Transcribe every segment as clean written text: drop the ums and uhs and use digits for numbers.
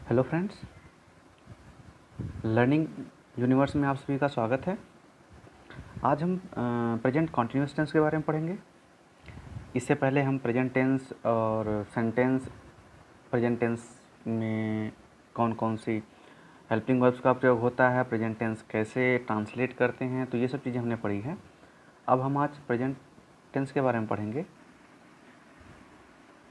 Hello friends, learning universe में आप सभी का स्वागत है। आज हम प्रेजेंट कॉन्टिन्यूअस टेंस के बारे में पढ़ेंगे। इससे पहले हम प्रेजेंट टेंस और सेंटेंस, प्रेजेंट टेंस में कौन कौन सी हेल्पिंग वर्ब्स का प्रयोग होता है, प्रेजेंट टेंस कैसे ट्रांसलेट करते हैं, तो ये सब चीज़ें हमने पढ़ी हैं। अब हम आज प्रेजेंट टेंस के बारे में पढ़ेंगे।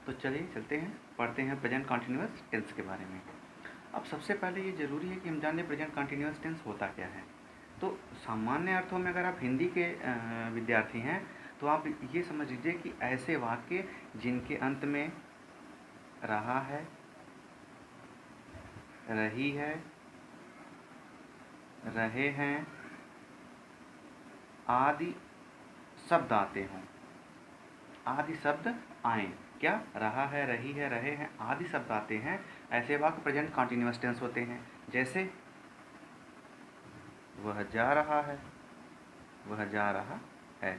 तो चलिए चलते हैं, पढ़ते हैं प्रेजेंट कॉन्टिन्यूअस टेंस के बारे में। अब सबसे पहले ये ज़रूरी है कि हम जान लें प्रेजेंट कॉन्टिन्यूअस टेंस होता क्या है। तो सामान्य अर्थों में अगर आप हिंदी के विद्यार्थी हैं तो आप ये समझ लीजिए कि ऐसे वाक्य जिनके अंत में रहा है, रही है, रहे हैं आदि शब्द आते हों, आदि शब्द आएँ। क्या? रहा है, रही है, रहे हैं आदि शब्द आते हैं, ऐसे वाक्य प्रेजेंट कॉन्टिन्यूअस टेंस होते हैं। जैसे वह जा रहा है, वह जा रहा है,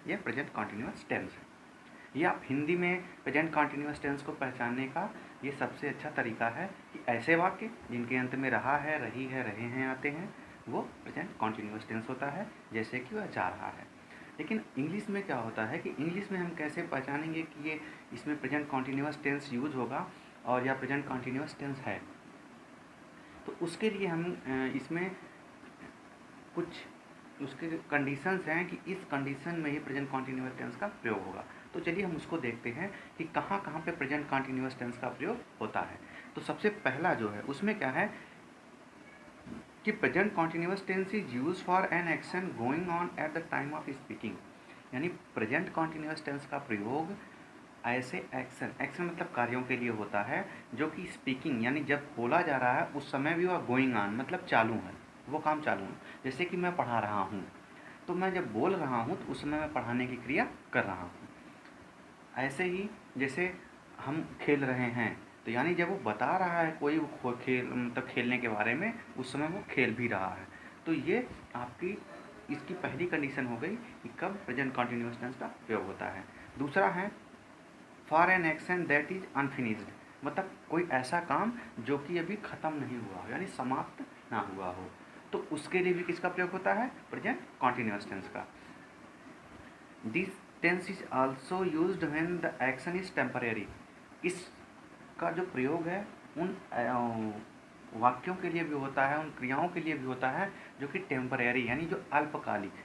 यह प्रेजेंट कॉन्टिन्यूअस टेंस है। ये आप हिंदी में प्रेजेंट कॉन्टिन्यूअस टेंस को पहचानने का ये सबसे अच्छा तरीका है कि ऐसे वाक्य जिनके अंत में रहा है, रही है, रहे हैं आते हैं, वो प्रेजेंट कॉन्टिन्यूअस टेंस होता है। जैसे कि वह जा रहा है। लेकिन इंग्लिश में क्या होता है कि इंग्लिश में हम कैसे पहचानेंगे कि ये इसमें प्रेजेंट कॉन्टिन्यूअस टेंस यूज होगा और या प्रेजेंट कॉन्टिन्यूअस टेंस है। तो उसके लिए हम इसमें कुछ उसके कंडीशंस हैं कि इस कंडीशन में ही प्रेजेंट कॉन्टिन्यूअस टेंस का प्रयोग होगा। तो चलिए हम उसको देखते हैं कि कहाँ कहाँ पे प्रेजेंट कॉन्टिन्यूअस टेंस का प्रयोग होता है। तो सबसे पहला जो है उसमें क्या है कि present continuous tense is use for an action going on at the time of speaking. यानी प्रेजेंट कॉन्टिन्यूअस टेंस का प्रयोग ऐसे एक्शन मतलब कार्यों के लिए होता है जो कि स्पीकिंग यानी जब बोला जा रहा है उस समय भी वह गोइंग ऑन मतलब चालू है, वो काम चालू है। जैसे कि मैं पढ़ा रहा हूँ, तो मैं जब बोल रहा हूँ तो उस समय मैं पढ़ाने की क्रिया कर रहा हूँ। ऐसे ही जैसे हम खेल रहे हैं, तो यानी जब वो बता रहा है कोई खेल मतलब खेलने के बारे में, उस समय वो खेल भी रहा है। तो ये आपकी इसकी पहली कंडीशन हो गई कि कब प्रेजेंट कॉन्टिन्यूअस टेंस का प्रयोग होता है। दूसरा है for an action that is unfinished, मतलब कोई ऐसा काम जो कि अभी ख़त्म नहीं हुआ हो यानी समाप्त ना हुआ हो, तो उसके लिए भी किसका प्रयोग होता है? प्रेजेंट कॉन्टिन्यूअस टेंस का। This tense is also used when the action is temporary. इसका जो प्रयोग है उन वाक्यों के लिए भी होता है, उन क्रियाओं के लिए भी होता है जो कि टेम्परेरी यानी जो अल्पकालिक है,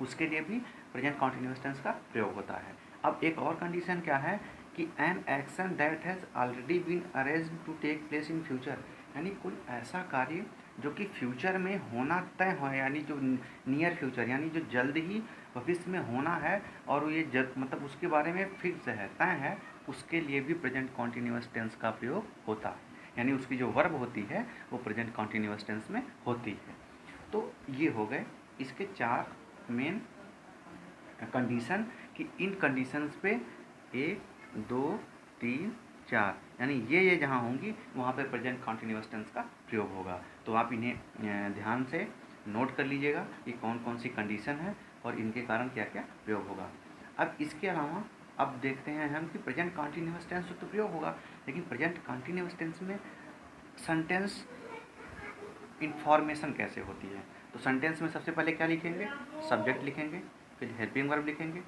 उसके लिए भी प्रेजेंट कॉन्टिन्यूअस टेंस का प्रयोग होता है। अब एक और कंडीशन क्या है कि an action that has already been arranged to take place in future, यानी कोई ऐसा कार्य जो कि फ्यूचर में होना तय हो, यानी जो नियर फ्यूचर यानी जो जल्द ही भविष्य में होना है और ये मतलब उसके बारे में फिक्स है, तय है, उसके लिए भी प्रेजेंट कॉन्टिन्यूअस टेंस का प्रयोग होता है। यानी उसकी जो वर्ब होती है वो प्रेजेंट कॉन्टिन्यूअस टेंस में होती है। तो ये हो गए इसके 4 मेन कंडीशन कि इन कंडीशंस पे 1, 2, 3, 4 यानी ये जहाँ होंगी वहाँ पे प्रेजेंट कॉन्टिन्यूअस टेंस का प्रयोग होगा। तो आप इन्हें ध्यान से नोट कर लीजिएगा कि कौन कौन सी कंडीशन है और इनके कारण क्या क्या प्रयोग होगा। अब इसके अलावा अब देखते हैं हम कि प्रेजेंट कॉन्टिन्यूअस टेंस तो प्रयोग होगा, लेकिन प्रेजेंट कॉन्टिन्यूअस टेंस में सेंटेंस इन्फॉर्मेशन कैसे होती है। तो सेंटेंस में सबसे पहले क्या लिखेंगे? सब्जेक्ट लिखेंगे, फिर हेल्पिंग वर्ब लिखेंगे,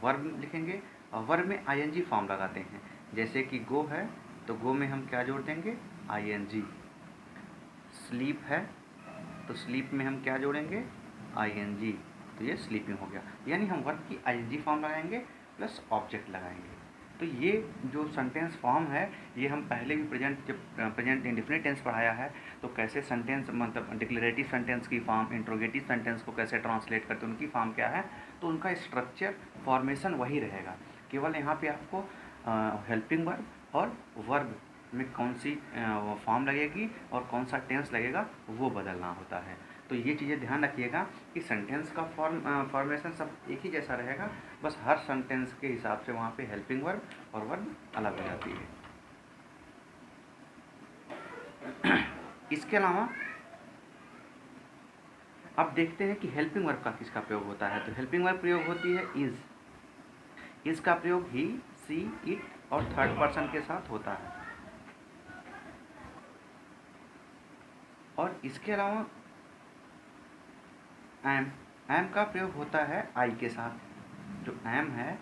वर्ब लिखेंगे और वर्ब में आईएनजी फॉर्म लगाते हैं। जैसे कि गो है तो गो में हम क्या जोड़ देंगे? आईएनजी। स्लीप है तो स्लीप में हम क्या जोड़ेंगे? आईएनजी। तो ये स्लीपिंग हो गया, यानी हम वर्ब की आईएनजी फॉर्म लगाएंगे प्लस ऑब्जेक्ट लगाएंगे। तो ये जो सेंटेंस फॉर्म है ये हम पहले भी जब प्रेजेंट इंडेफिनिट टेंस पढ़ाया है तो कैसे सेंटेंस मतलब डिक्लेरेटिव सेंटेंस की फॉर्म, इंट्रोगेटिव सेंटेंस को कैसे ट्रांसलेट करते हैं, उनकी फॉर्म क्या है, तो उनका स्ट्रक्चर फॉर्मेशन वही रहेगा। केवल यहाँ पे आपको हेल्पिंग वर्ब और वर्ब में कौन सी फॉर्म लगेगी और कौन सा टेंस लगेगा वो बदलना होता है। तो ये चीज़ें ध्यान रखिएगा कि सेंटेंस का फॉर्मेशन सब एक ही जैसा रहेगा, बस हर सेंटेंस के हिसाब से वहाँ पे हेल्पिंग वर्ब और वर्ब अलग हो जाती है। इसके अलावा अब देखते हैं कि हेल्पिंग वर्ब का किसका प्रयोग होता है। तो हेल्पिंग वर्ब प्रयोग होती है इज का प्रयोग ही, सी, इट और थर्ड पर्सन के साथ होता है। और इसके अलावा एम का प्रयोग होता है आई के साथ। जो एम है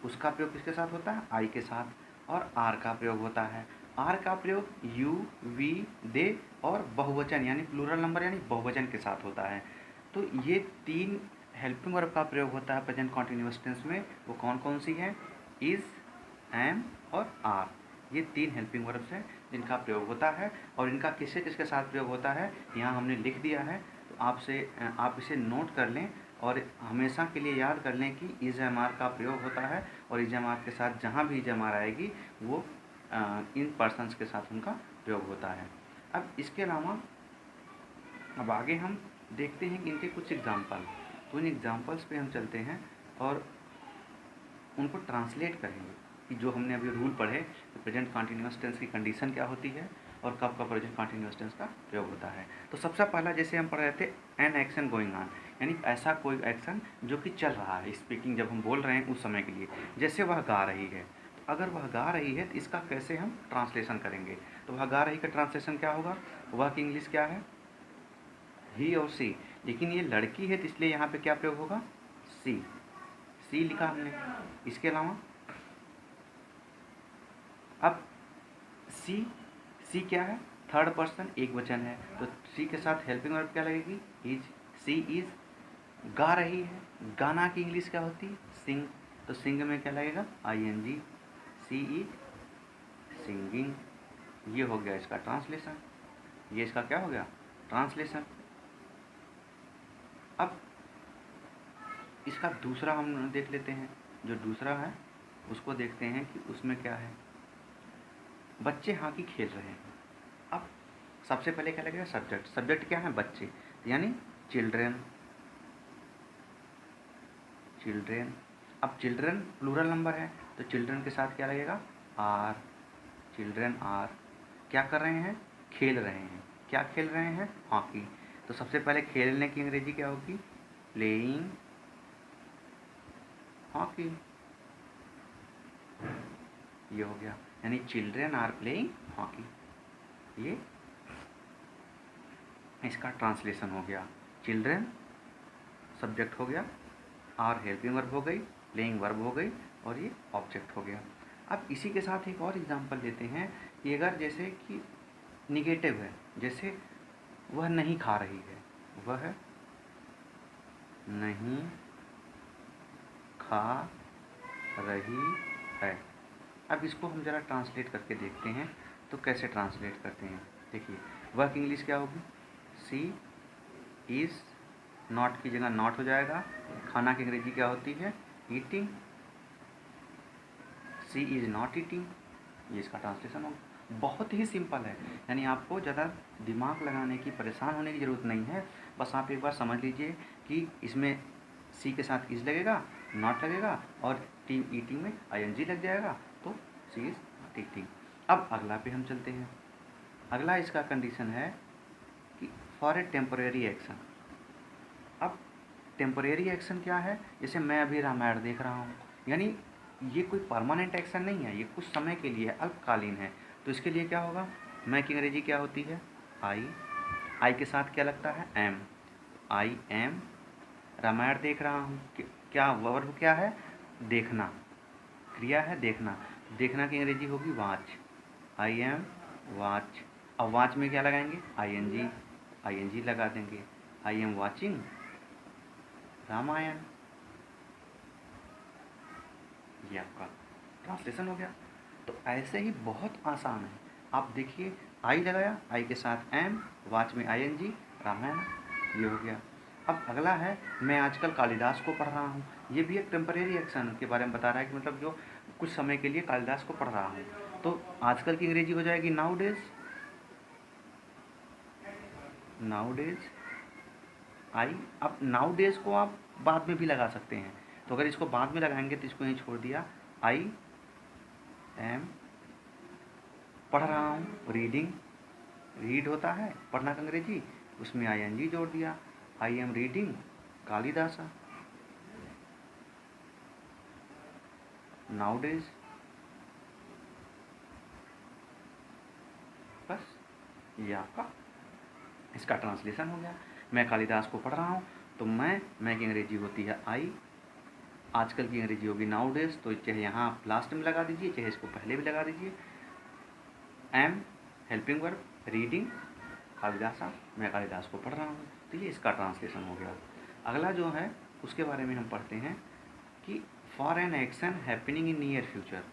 उसका प्रयोग किसके साथ होता है? आई के साथ। और आर का प्रयोग होता है। आर का प्रयोग यू, वी, दे और बहुवचन यानी प्लूरल नंबर यानी बहुवचन के साथ होता है। तो ये 3 हेल्पिंग वर्ब का प्रयोग होता है प्रेजेंट कॉन्टिन्यूअस टेंस में। वो कौन कौन सी हैं? इज, एम और आर। ये 3 हेल्पिंग वर्ब्स हैं जिनका प्रयोग होता है। और इनका किससे किसके साथ प्रयोग होता है यहाँ हमने लिख दिया है। तो आप इसे नोट कर लें और हमेशा के लिए याद कर लें कि इज एम आर का प्रयोग होता है। और इज एम आर के साथ जहाँ भी इज एम आर आएगी वो इन पर्सन्स के साथ उनका प्रयोग होता है। अब इसके अलावा अब आगे हम देखते हैं कि इनके कुछ एग्जाम्पल। तो इन एग्जाम्पल्स पे हम चलते हैं और उनको ट्रांसलेट करेंगे कि जो हमने अभी रूल पढ़े तो प्रेजेंट कॉन्टिन्यूअस टेंस की कंडीशन क्या होती है और कब का प्रेजेंट कॉन्टिन्यूअस टेंस का प्रयोग होता है। तो सबसे पहला जैसे हम पढ़ रहे थे एन एक्शन गोइंग ऑन, यानी ऐसा कोई एक्शन जो कि चल रहा है, स्पीकिंग जब हम बोल रहे हैं उस समय के लिए। जैसे वह गा रही है, तो अगर वह गा रही है तो इसका कैसे हम ट्रांसलेशन करेंगे? तो वह गा रही का ट्रांसलेशन क्या होगा? वह की इंग्लिश क्या है? ही और सी। लेकिन ये लड़की है तो इसलिए यहाँ पे क्या प्रयोग होगा? सी। सी लिखा हमने। इसके अलावा अब सी, सी क्या है? थर्ड पर्सन, एक वचन है। तो सी के साथ हेल्पिंग वर्ब क्या लगेगी? इज। सी इज गा रही है। गाना की इंग्लिश क्या होती है? सिंग। तो सिंग में क्या लगेगा? I N G. She is singing. ये हो गया इसका ट्रांसलेशन। ये इसका क्या हो गया? ट्रांसलेशन। अब इसका दूसरा हम देख लेते हैं। जो दूसरा है उसको देखते हैं कि उसमें क्या है। बच्चे हॉकी खेल रहे हैं। अब सबसे पहले क्या लगेगा? सब्जेक्ट। सब्जेक्ट क्या है? बच्चे, यानी चिल्ड्रेन। चिल्ड्रेन। अब चिल्ड्रेन प्लूरल नंबर है तो चिल्ड्रेन के साथ क्या लगेगा? आर। चिल्ड्रेन आर क्या कर रहे हैं? खेल रहे हैं। क्या खेल रहे हैं? हॉकी। तो सबसे पहले खेलने की अंग्रेजी क्या होगी? Playing hockey. ये हो गया, यानी चिल्ड्रेन आर प्लेइंग हॉकी। ये इसका ट्रांसलेशन हो गया। चिल्ड्रेन सब्जेक्ट हो गया, आर हेल्पिंग वर्ब हो गई, प्लेइंग वर्ब हो गई और ये ऑब्जेक्ट हो गया। अब इसी के साथ एक और एग्जांपल लेते हैं कि अगर जैसे कि निगेटिव है, जैसे वह नहीं खा रही है, वह नहीं खा रही है। अब इसको हम ज़रा ट्रांसलेट करके देखते हैं तो कैसे ट्रांसलेट करते हैं। देखिए वह की इंग्लिश क्या होगी? सी इज़, नॉट की जगह नॉट हो जाएगा। खाना की अंग्रेजी क्या होती है? Eating. She is not eating. ये इसका ट्रांसलेशन होगा। बहुत ही सिंपल है, यानी आपको ज़्यादा दिमाग लगाने की, परेशान होने की ज़रूरत नहीं है। बस आप एक बार समझ लीजिए कि इसमें सी के साथ इज़ लगेगा, नॉट लगेगा और टी ईटिंग में आईएनजी लग जाएगा, तो सी इज़ नॉट ईटिंग। अब अगला पे हम चलते हैं। अगला इसका कंडीशन है कि फॉर ए टेम्परेरी एक्शन। अब टेम्परेरी एक्शन क्या है? जैसे मैं अभी रामायण देख रहा हूँ, यानी ये कोई परमानेंट एक्शन नहीं है, ये कुछ समय के लिए अल्पकालीन है। तो इसके लिए क्या होगा? मैं की अंग्रेजी क्या होती है? आई। आई के साथ क्या लगता है? एम। आई एम रामायण देख रहा हूँ। क्या वर्ब क्या है? देखना। क्रिया है देखना। देखना की अंग्रेजी होगी वॉच। I am watch. अब वॉच में क्या लगाएंगे? आई एन जी। आई एन जी लगा देंगे। I am watching Ramayan. ये आपका ट्रांसलेशन हो गया। तो ऐसे ही बहुत आसान है। आप देखिए, आई लगाया, आई के साथ एम, वॉच में आई एन जी, रामायण, ये हो गया। अब अगला है मैं आजकल कालिदास को पढ़ रहा हूँ। ये भी एक टेम्परेरी एक्शन के बारे में बता रहा है कि मतलब जो कुछ समय के लिए कालिदास को पढ़ रहा हूँ। तो आजकल की अंग्रेजी हो जाएगी now days. Now days I. अब नाउ डेज को आप बाद में भी लगा सकते हैं। तो अगर इसको बाद में लगाएंगे तो इसको यहीं छोड़ दिया। आई एम पढ़ रहा हूँ, रीडिंग। रीड होता है पढ़ना का अंग्रेजी, उसमें आई एन जी जोड़ दिया। I am reading Kalidasa. Nowadays. बस ये आपका इसका ट्रांसलेशन हो गया। मैं कालिदास को पढ़ रहा हूँ तो मैं की अंग्रेजी होती है आई, आजकल की अंग्रेजी होगी नाउ डेज, तो चाहे यहाँ आप लास्ट में लगा दीजिए, चाहे इसको पहले भी लगा दीजिए। Am helping verb, reading Kalidasa, मैं कालिदास को पढ़ रहा हूँ, तो ये इसका ट्रांसलेशन हो गया। अगला जो है उसके बारे में हम पढ़ते हैं कि for an action happening in near future,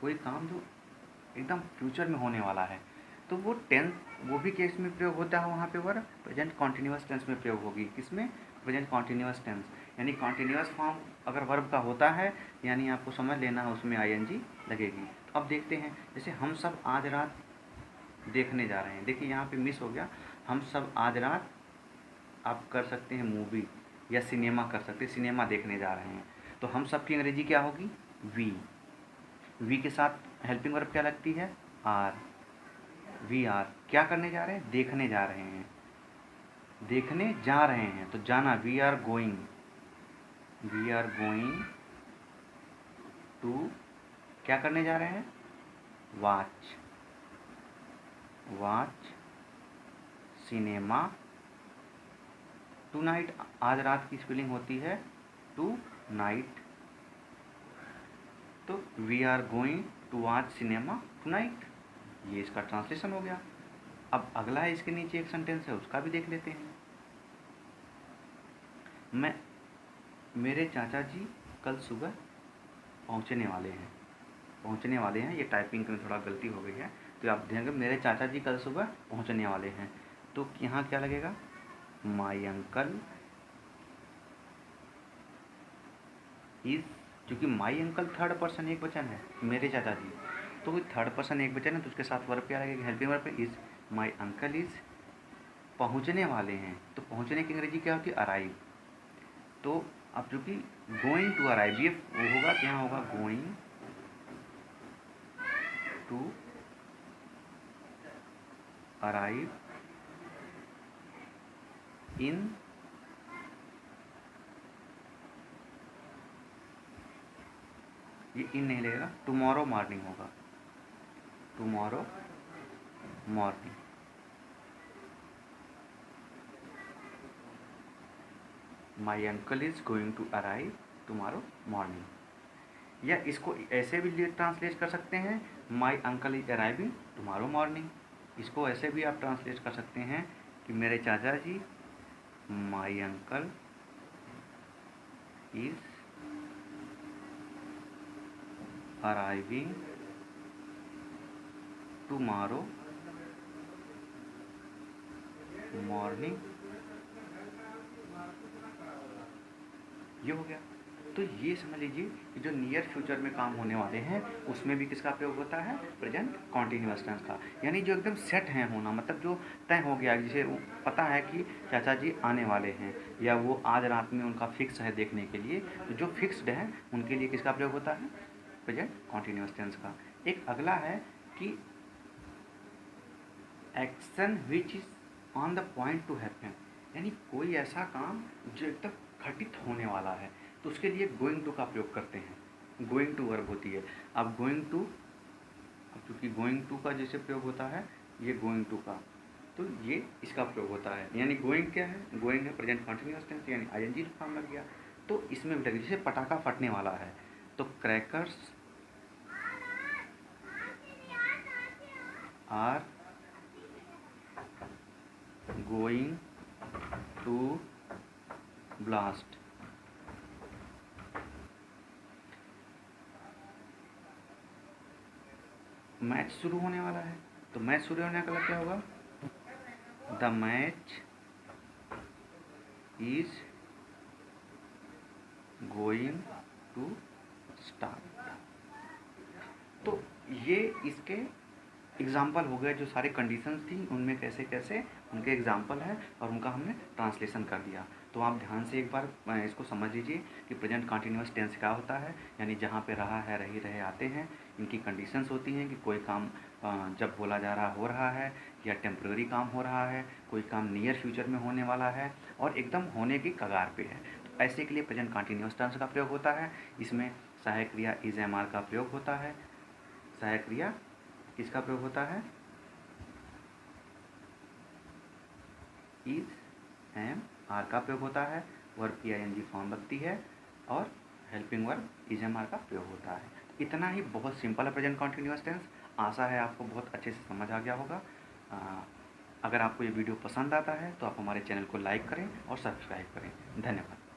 कोई काम जो एकदम फ्यूचर में होने वाला है, तो वो टेंस वो भी केस में प्रयोग होता है, वहाँ पे वर्ब प्रेजेंट कॉन्टिन्यूस टेंस में प्रयोग होगी। किसमें? प्रेजेंट कॉन्टिन्यूस टेंस, यानी कॉन्टिन्यूस फॉर्म अगर वर्ब का होता है, यानी आपको समझ लेना है उसमें आईएनजी लगेगी। अब देखते हैं, जैसे हम सब आज रात देखने जा रहे हैं, देखिए यहाँ पे मिस हो गया, हम सब आज रात आप कर सकते हैं मूवी या सिनेमा कर सकते हैं, सिनेमा देखने जा रहे हैं, तो हम सब की अंग्रेजी क्या होगी? वी के साथ हेल्पिंग वर्ब क्या लगती है? Are, we are. क्या करने जा रहे हैं? देखने जा रहे हैं, देखने जा रहे हैं, तो जाना, वी आर गोइंग टू, क्या करने जा रहे हैं? वॉच सिनेमा टू नाइट, आज रात की स्पेलिंग होती है टू नाइट, तो we are going to watch cinema tonight, ये इसका ट्रांसलेशन हो गया। अब अगला है, इसके नीचे एक सेंटेंस है, उसका भी देख लेते हैं। मेरे चाचा जी कल सुबह पहुंचने वाले हैं, ये टाइपिंग में थोड़ा गलती हो गई है, तो आप ध्यान, मेरे चाचा जी कल सुबह पहुंचने वाले हैं, तो यहाँ क्या लगेगा? माई अंकल इज, क्योंकि माई अंकल थर्ड पर्सन एक वचन है, मेरे चाचा जी, तो कोई थर्ड पर्सन एक वचन है, तो उसके साथ वर्ब क्या लगेगा? हेल्पिंग वर्ब पे इज, माई अंकल इज पहुंचने वाले हैं, तो पहुंचने की अंग्रेजी क्या होती है? अराइव। तो अब चूँकि गोइंग टू अराइव, ये वो होगा, यहाँ होगा गोइंग टू अराइव इन, ये इन नहीं लगेगा, टुमारो मॉर्निंग होगा, tomorrow morning. My uncle is going to arrive tomorrow morning. या इसको ऐसे भी ट्रांसलेट कर सकते हैं, my uncle is arriving tomorrow morning. इसको ऐसे भी आप ट्रांसलेट कर सकते हैं कि मेरे चाचा जी, my uncle is arriving tomorrow morning, ये हो गया। तो ये समझ लीजिए कि जो नियर फ्यूचर में काम होने वाले हैं उसमें भी किसका प्रयोग होता है? प्रेजेंट कॉन्टिन्यूअस टेंस का, यानी जो एकदम सेट है होना, मतलब जो तय हो गया, जिसे पता है कि चाचा जी आने वाले हैं या वो आज रात में उनका फिक्स है देखने के लिए, तो जो फिक्स्ड है उनके लिए किसका प्रयोग होता है? प्रेजेंट कॉन्टिन्यूअस टेंस का। एक अगला है कि action which is on the point two happen, यानी कोई ऐसा काम जो एकदम घटित होने वाला है, तो उसके लिए गोइंग टू का प्रयोग करते हैं। गोइंग टू वर्ब होती है। अब गोइंग टू, अब चूँकि गोइंग टू का जैसे प्रयोग होता है, ये गोइंग टू का, तो ये इसका प्रयोग होता है, यानी गोइंग क्या है? गोइंग है प्रेजेंट कॉन्टिन्यूअस टेंस, यानी आईएनजी फॉर्म लग गया, तो इसमें भी लगे, जैसे पटाखा फटने वाला है, तो crackers are going to blast. Match शुरू होने वाला है, तो मैच शुरू होने का क्या होगा? The match is going to start. तो ये इसके एग्जाम्पल हो गए, जो सारे कंडीशंस थी उनमें कैसे कैसे उनके एग्जाम्पल है और उनका हमने ट्रांसलेशन कर दिया। तो आप ध्यान से एक बार इसको समझ लीजिए कि प्रेजेंट कॉन्टिन्यूअस टेंस क्या होता है, यानी जहाँ पे रहा है, रही रहे आते हैं, इनकी कंडीशंस होती हैं कि कोई काम जब बोला जा रहा हो रहा है, या टेम्प्रेरी काम हो रहा है, कोई काम नियर फ्यूचर में होने वाला है और एकदम होने की कगार पे है, तो ऐसे के लिए प्रेजेंट कॉन्टिन्यूअस टेंस का प्रयोग होता है। इसमें सहायक क्रिया इज एम आर का प्रयोग होता है। सहायक क्रिया किसका प्रयोग होता है? इज एम आर का प्रयोग होता है, वर्ब की आईएनजी फॉर्म लगती है और helping verb is am are का प्रयोग होता है। इतना ही, बहुत सिंपल है प्रेजेंट कॉन्टिन्यूअस टेंस। आशा है आपको बहुत अच्छे से समझ आ गया होगा। अगर आपको ये वीडियो पसंद आता है तो आप हमारे चैनल को लाइक करें और सब्सक्राइब करें। धन्यवाद।